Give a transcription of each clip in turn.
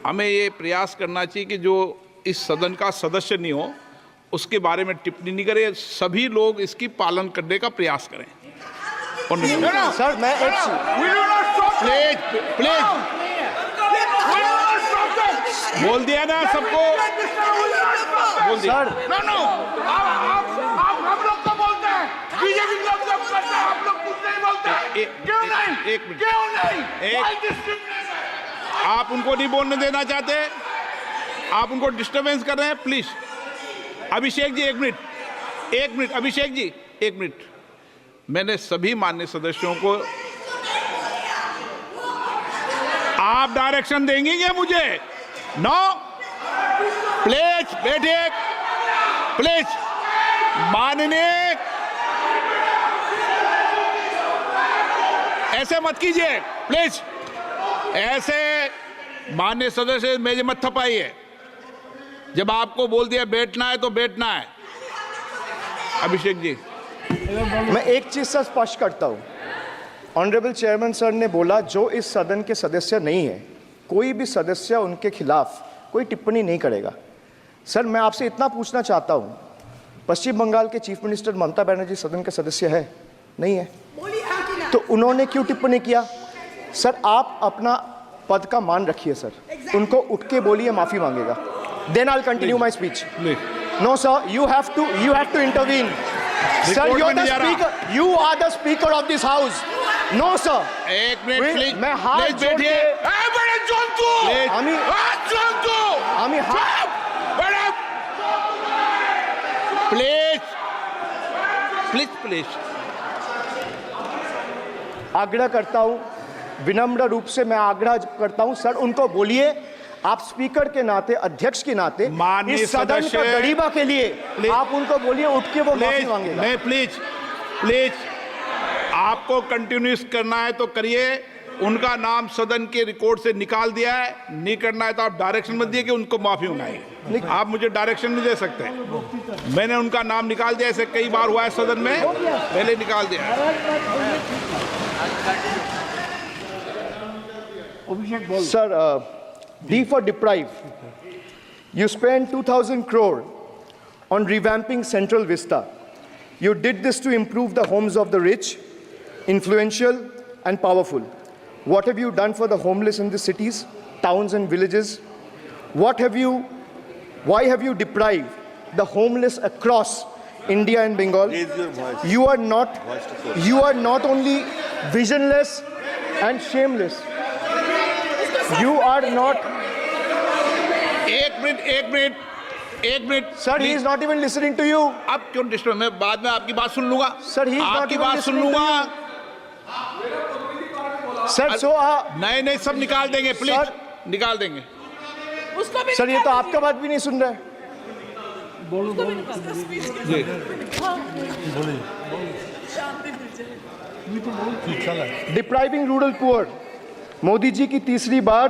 हमें ये प्रयास करना चाहिए कि जो इस सदन का सदस्य नहीं हो उसके बारे में टिप्पणी नहीं करें, सभी लोग इसकी पालन करने का प्रयास करें। सर मैं प्लीज प्लीज बोल दिया ना सबको, बोल दिया। सर हम लोग तो बोलते हैं, बीजेपी लोग जब करते हैं आप लोग कुछ नहीं बोलते। क्यों नहीं? एक मिनट, क्यों नहीं? आप उनको नहीं बोलने देना चाहते, आप उनको डिस्टर्बेंस कर रहे हैं। प्लीज अभिषेक जी एक मिनट, अभिषेक जी एक मिनट। मैंने सभी माननीय सदस्यों को, आप डायरेक्शन देंगे क्या मुझे? नो, प्लीज बैठिए, प्लीज। माननीय, ऐसे मत कीजिए प्लीज, ऐसे माननीय सदस्य मेरे मत थपाइए। जब आपको बोल दिया बैठना है तो बैठना है। अभिषेक जी मैं एक चीज से स्पष्ट करता हूं, ऑनरेबल चेयरमैन सर ने बोला जो इस सदन के सदस्य नहीं है, कोई भी सदस्य उनके खिलाफ कोई टिप्पणी नहीं करेगा। सर मैं आपसे इतना पूछना चाहता हूं, पश्चिम बंगाल के चीफ मिनिस्टर ममता बनर्जी सदन के सदस्य है? नहीं है, तो उन्होंने क्यों टिप्पणी किया? सर आप अपना पद का मान रखिए सर, उनको उठ के बोलिए माफी मांगेगा, then I will continue my speech. No sir, you have to intervene. Sir, you are the speaker. You are the speaker of this house. No sir. एक मिनट प्लीज, मैं हाथ जोड़ के प्लीज प्लीज प्लीज आग्रह करता हूं, विनम्र रूप से मैं आग्रह करता हूं सर, उनको बोलिए आप स्पीकर के नाते, अध्यक्ष के नाते, इस सदन का गरिमा के लिए आप उनको बोलिए उठ के वो माफी मांगेगा। नहीं प्लीज प्लीज, आपको कंटिन्यूस करना है तो करिए। उनका नाम सदन के रिकॉर्ड से निकाल दिया है, नहीं करना है तो आप डायरेक्शन मत दिए कि उनको माफी मंगाई। आप मुझे डायरेक्शन नहीं दे सकते, मैंने उनका नाम निकाल दिया, ऐसे कई बार हुआ है सदन में, पहले निकाल दिया। Sir, D for deprive. You spent 2,000 crore on revamping Central Vista. You did this to improve the homes of the rich, influential, and powerful. What have you done for the homeless in the cities, towns, and villages? Why have you deprived the homeless across India and Bengal? You are not only visionless and shameless. You are not. एक minute Sir, he is not even listening to you. अब क्यों disturb? मैं बाद में आपकी बात सुन लूंगा। Sir, he is not आपकी even बात सुन listening to लूंगा। Sir, so नहीं सब निकाल देंगे, प्लीज निकाल देंगे। सर ये तो आपका बात भी नहीं सुन रहा है। Depriving rural poor, Modi ji की तीसरी बार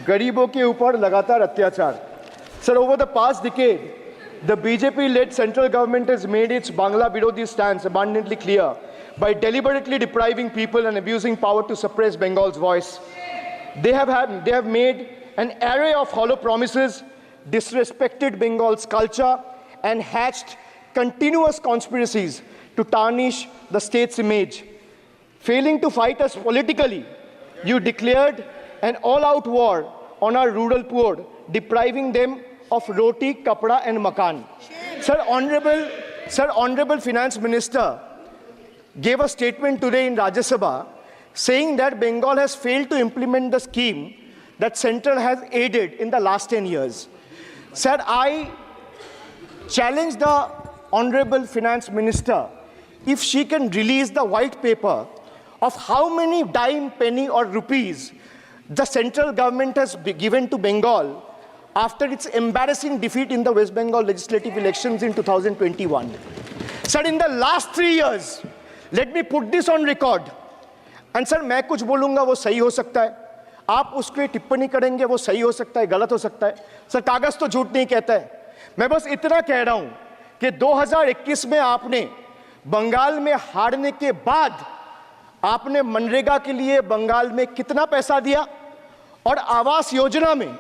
गरीबों के ऊपर लगातार अत्याचार। Sir, over the past decade, the BJP-led central government has made its Bangla Birodi stance abundantly clear by deliberately depriving people and abusing power to suppress Bengal's voice. They have made an array of hollow promises, disrespected Bengal's culture, and hatched continuous conspiracies to tarnish the state's image. Failing to fight us politically, you declared an all-out war on our rural poor, depriving them of roti, kapda, and makan. Sir, Honorable Finance Minister gave a statement today in Rajya Sabha saying that Bengal has failed to implement the scheme that Central has aided in the last 10 years. Sir, I challenge the Honorable Finance Minister if she can release the white paper of how many dime, penny, or rupees the central government has given to Bengal after its embarrassing defeat in the West Bengal legislative elections in 2021. Sir, in the last 3 years, let me put this on record. And sir, मैं कुछ बोलूँगा वो सही हो सकता है, आप उसके टिप्पणी करेंगे वो सही हो सकता है, गलत हो सकता है। सर, कागज तो झूठ नहीं कहता है। मैं बस इतना कह रहा हूँ कि 2021 में आपने बंगाल में हारने के बाद आपने मनरेगा के लिए बंगाल में कितना पैसा दिया और आवास योजना में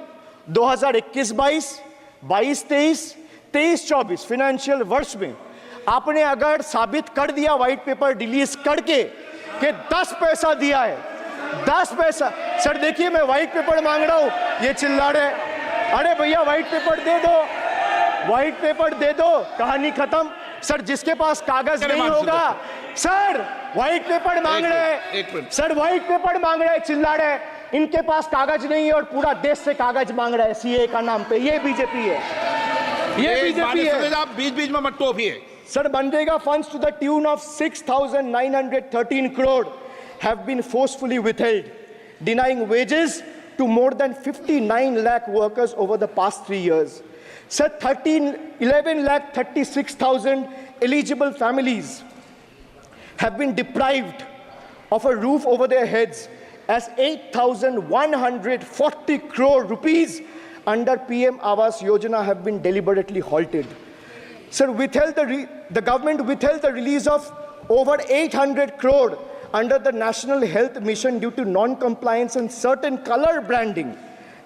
2021-22, 22-23, 23-24 फाइनेंशियल वर्ष में आपने अगर साबित कर दिया व्हाइट पेपर रिलीज करके कि 10 पैसा दिया है, 10 पैसा। सर देखिए मैं व्हाइट पेपर मांग रहा हूं, ये चिल्ला रहे, अरे भैया व्हाइट पेपर दे दो, व्हाइट पेपर दे दो, कहानी खत्म। सर जिसके पास कागज नहीं होगा, सर व्हाइट पेपर मांग रहे, सर व्हाइट पेपर मांग रहे, चिल्ला रहे, इनके पास कागज नहीं है और पूरा देश से कागज मांग रहा है सीए का नाम पे। ये बीजेपी है, ये बीजेपी है। आप बीच बीच में मत टोकिए। Sir, Manrega funds to the tune of 6,913 crore have been forcefully withheld, denying wages to more than 59 lakh workers over the past 3 years. Sir, 11 lakh 36,000 eligible families have been deprived of a roof over their heads as 8,140 crore rupees under PM Awas Yojana have been deliberately halted. Sir, the government withheld the release of over 800 crore under the National Health Mission due to non-compliance and certain color branding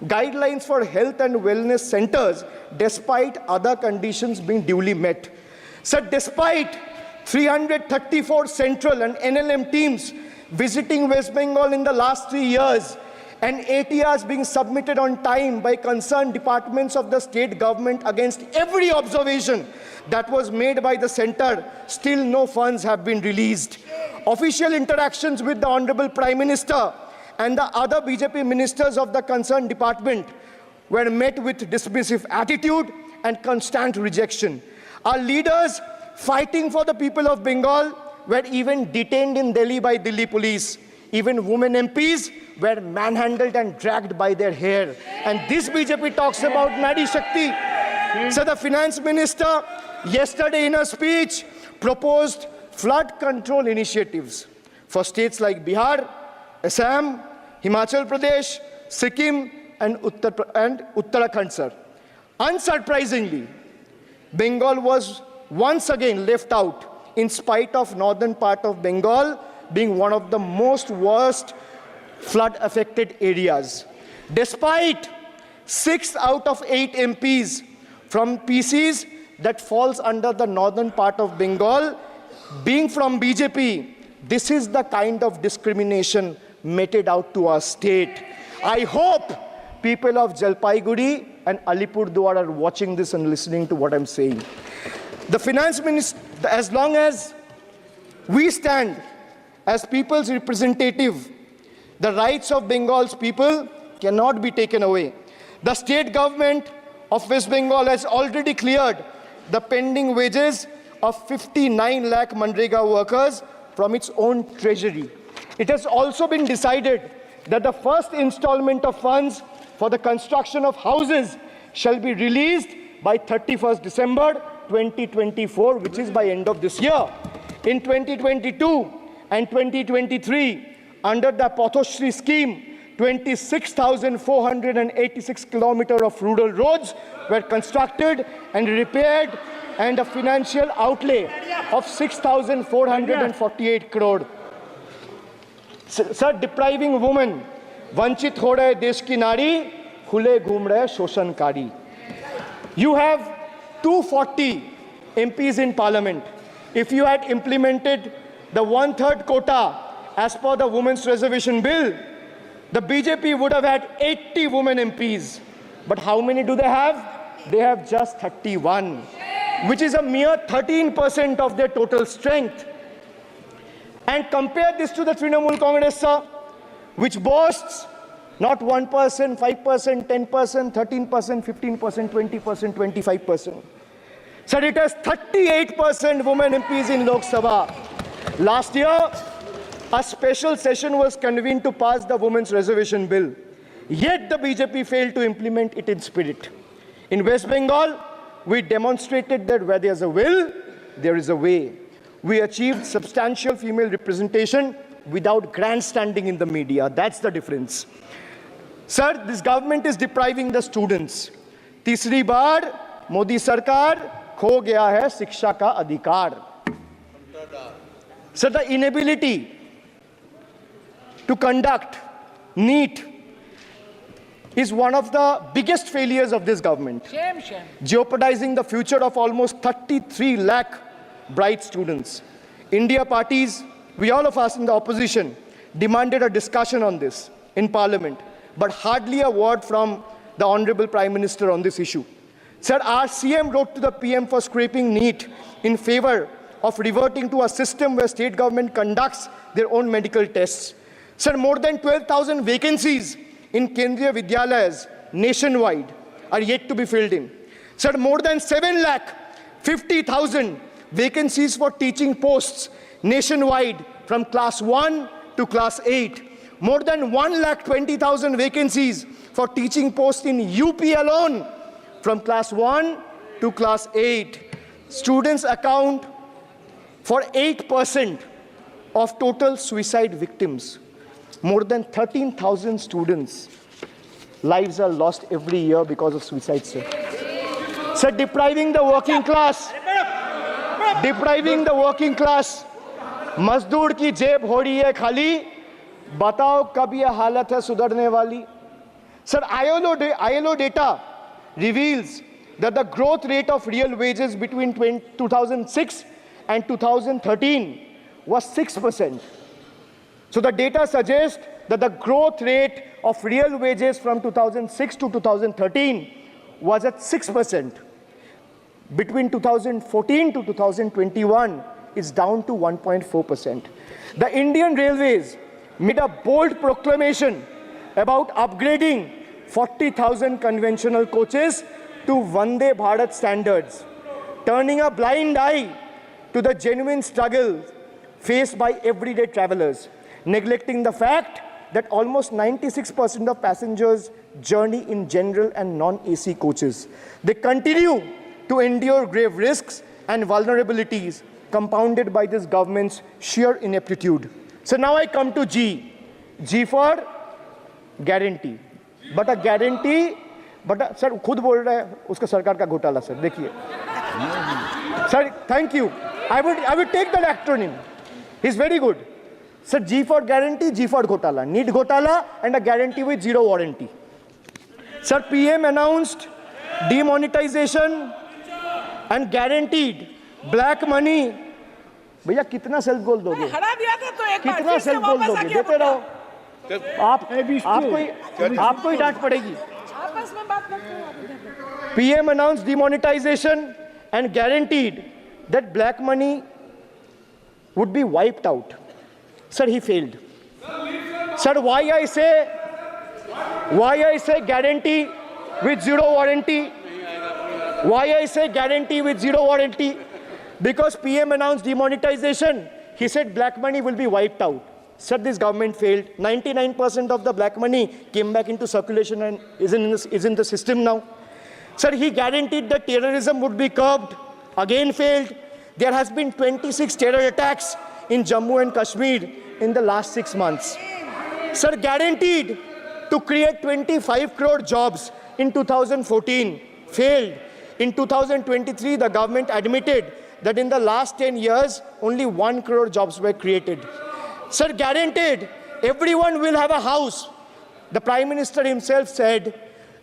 guidelines for health and wellness centers, despite other conditions being duly met. Sir, despite 334 central and NLM teams visiting West Bengal in the last 3 years, and ATRs being submitted on time by concerned departments of the state government against every observation that was made by the center, still no funds have been released. Official interactions with the Honorable Prime Minister and the other BJP ministers of the concerned department were met with dismissive attitude and constant rejection. Our leaders fighting for the people of Bengal were even detained in Delhi by Delhi police. Even women MPs were manhandled and dragged by their hair. And this BJP talks about Nari Shakti. So the finance minister yesterday in a speech proposed flood control initiatives for states like Bihar, Assam, Himachal Pradesh, Sikkim and Uttarakhand, sir. Unsurprisingly, Bengal was once again left out in spite of northern part of Bengal being one of the most worst flood affected areas. Despite 6 out of 8 MPs from PCs that falls under the northern part of Bengal being from BJP, this is the kind of discrimination meted out to our state. I hope people of Jalpaiguri and Alipurduar are watching this and listening to what I'm saying. The finance minister, as long as we stand as people's representative, the rights of Bengal's people cannot be taken away. The state government of West Bengal has already cleared the pending wages of 59 lakh Manrega workers from its own treasury. It has also been decided that the first installment of funds for the construction of houses shall be released by 31st December 2024, which is by end of this year. In 2022 and 2023, under the Pathoshri scheme, 26,486 kilometers of rural roads were constructed and repaired, and a financial outlay of 6,448 crore. Sir, depriving women, vanchit ho rahe desh ki nari, khule ghum rahe shoshankari. You have 240 MPs in parliament. If you had implemented the 1/3 quota as per the Women's Reservation Bill, the BJP would have had 80 women MPs. But how many do they have? They have just 31, which is a mere 13% of their total strength. And compare this to the Trinamool Congress, sir, which boasts not 1%, 5%, 10%, 13%, 15%, 20%, 25%. Sir, it has 38% women MPs in Lok Sabha. Last year, a special session was convened to pass the Women's Reservation Bill. Yet the BJP failed to implement it in spirit. In West Bengal, we demonstrated that where there's a will, there is a way. We achieved substantial female representation without grandstanding in the media. That's the difference. Sir, this government is depriving the students. तीसरी बार मोदी सरकार खो गया है शिक्षा का अधिकार. Sir, the inability to conduct NEET is one of the biggest failures of this government, Shame, shame. jeopardizing the future of almost 33 lakh bright students. India parties, we all of us in the opposition, demanded a discussion on this in Parliament, but hardly a word from the Honorable Prime Minister on this issue. Sir, our CM wrote to the PM for scrapping NEET in favor of reverting to a system where state government conducts their own medical tests. Sir, more than 12,000 vacancies in Kendriya Vidyalayas nationwide are yet to be filled in. Sir, more than 7,50,000 vacancies for teaching posts nationwide from class 1 to class 8. More than 1,20,000 vacancies for teaching posts in UP alone from class 1 to class 8. Students account for 8% of total suicide victims. More than 13,000 students' lives are lost every year because of suicide, sir. Sir, depriving the working class, मजदूर की जेब हो रही है खाली, बताओ कब ये हालत है सुधरने वाली? Sir, ILO data reveals that the growth rate of real wages between 2006 and 2013 was 6%. So the data suggests that the growth rate of real wages from 2006 to 2013 was at 6%. Between 2014 to 2021, it's down to 1.4%. The Indian Railways made a bold proclamation about upgrading 40,000 conventional coaches to Vande Bharat standards, turning a blind eye to the genuine struggle faced by everyday travelers, neglecting the fact that almost 96% of passengers journey in general and non-AC coaches. They continue to endure grave risks and vulnerabilities compounded by this government's sheer ineptitude. So now I come to G. G for guarantee. But a guarantee, sir, खुद बोल रहा है उसका सरकार का घोटाला, sir. देखिए. Sir, thank you. I would take that acronym. He's very good. Sir, G for guarantee, G for घोटाला. Need घोटाला and a guarantee with zero warranty. Sir, PM announced demonetization and guaranteed black money. भैया कितना self goal दोगे? हरा दिया था तो एक बार कितना फिर से सेल्फ गोल वापस दोगे? आके देते रहो. आपको ही डांट पड़ेगी. आपस में बात करते हैं. PM announced demonetization and guaranteed that black money would be wiped out. Sir, he failed. Sir, why I say guarantee with zero warranty? Why I say guarantee with zero warranty? Because PM announced demonetization. He said black money will be wiped out. Sir, this government failed. 99% of the black money came back into circulation and is in the system now. Sir, he guaranteed that terrorism would be curbed. Again failed. There has been 26 terror attacks in Jammu and Kashmir in the last 6 months. Sir, guaranteed to create 25 crore jobs in 2014. Failed. In 2023, the government admitted that in the last 10 years, only 1 crore jobs were created. Sir, guaranteed everyone will have a house. The Prime Minister himself said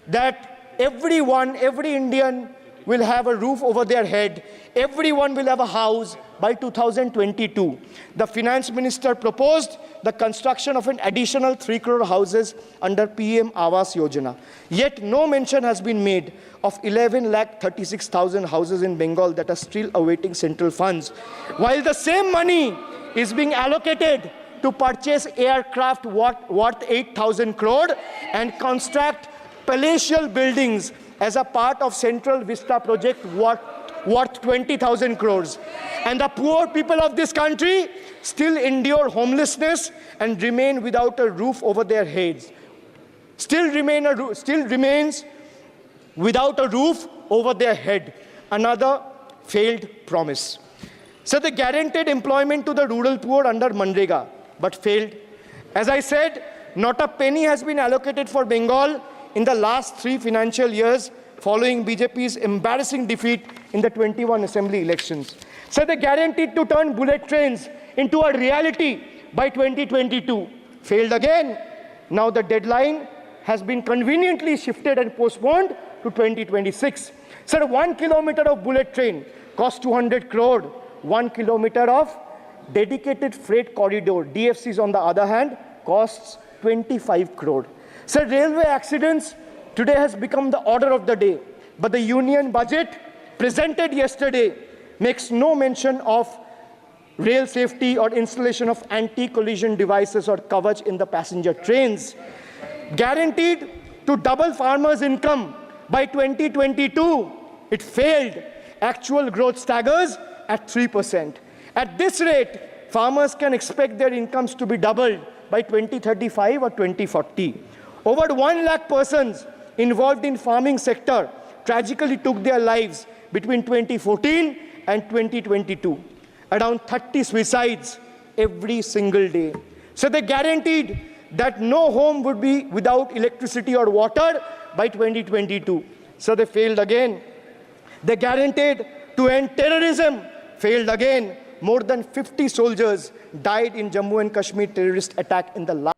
that every Indian will have a roof over their head. Everyone will have a house by 2022. The Finance Minister proposed the construction of an additional 3 crore houses under PM Awas Yojana. Yet no mention has been made of 11,36,000 houses in Bengal that are still awaiting central funds, while the same money is being allocated to purchase aircraft worth 8,000 crore and construct palatial buildings as a part of Central Vista project worth 20,000 crores. And the poor people of this country still endure homelessness and remain without a roof over their heads. Still remains without a roof over their head. Another failed promise. So they guaranteed employment to the rural poor under Manrega, but failed. As I said, not a penny has been allocated for Bengal in the last 3 financial years following BJP's embarrassing defeat in the 21 assembly elections. So they guaranteed to turn bullet trains into a reality by 2022. Failed again. Now the deadline has been conveniently shifted and postponed to 2026. Sir, 1 kilometer of bullet train costs 200 crore. 1 kilometer of dedicated freight corridor, DFCs on the other hand, costs 25 crore. Sir, railway accidents today has become the order of the day. But the union budget presented yesterday makes no mention of rail safety or installation of anti-collision devices or Kavach in the passenger trains. Guaranteed to double farmers' income by 2022, it failed. Actual growth staggers at 3%. At this rate, farmers can expect their incomes to be doubled by 2035 or 2040. Over 1 lakh persons involved in farming sector tragically took their lives between 2014 and 2022. Around 30 suicides every single day. So they guaranteed that no home would be without electricity or water by 2022. So they failed again. They guaranteed to end terrorism, failed again. More than 50 soldiers died in Jammu and Kashmir terrorist attack in the last